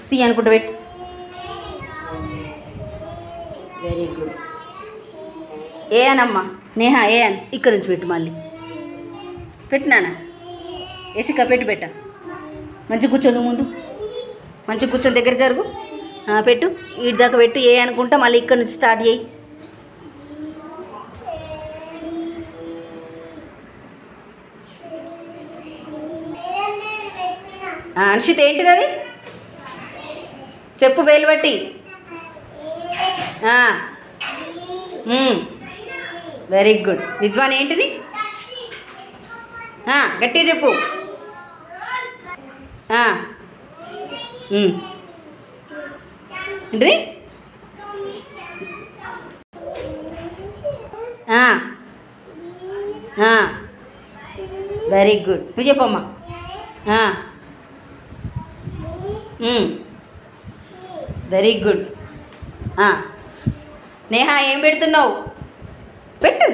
C అనుకుంటా పెట్టు. Very good. ఏ అనమ్మా నేహా ఏ అని ఇక్కడ నుంచి పెట్టు. మళ్ళీ పెట్టినానా యశిక పెట్ట మంచిగా కూర్చొని ముందు మంచిగా కూర్చొని దగ్గర జరుగు. పెట్టు వీటి దాకా పెట్టు. ఏ అనుకుంటా మళ్ళీ ఇక్కడ నుంచి స్టార్ట్ చేయి. అన్షిత్ ఏంటిది అది చెప్పు వేలు బట్టి. Very good. విద్వాన్ ఏంటిది గట్టిగా చెప్పు. ఏంటిది వెరీ గుడ్. నువ్వు చెప్పమ్మా. Very good. నేహా ఏం పెడుతున్నావు? పెట్టు.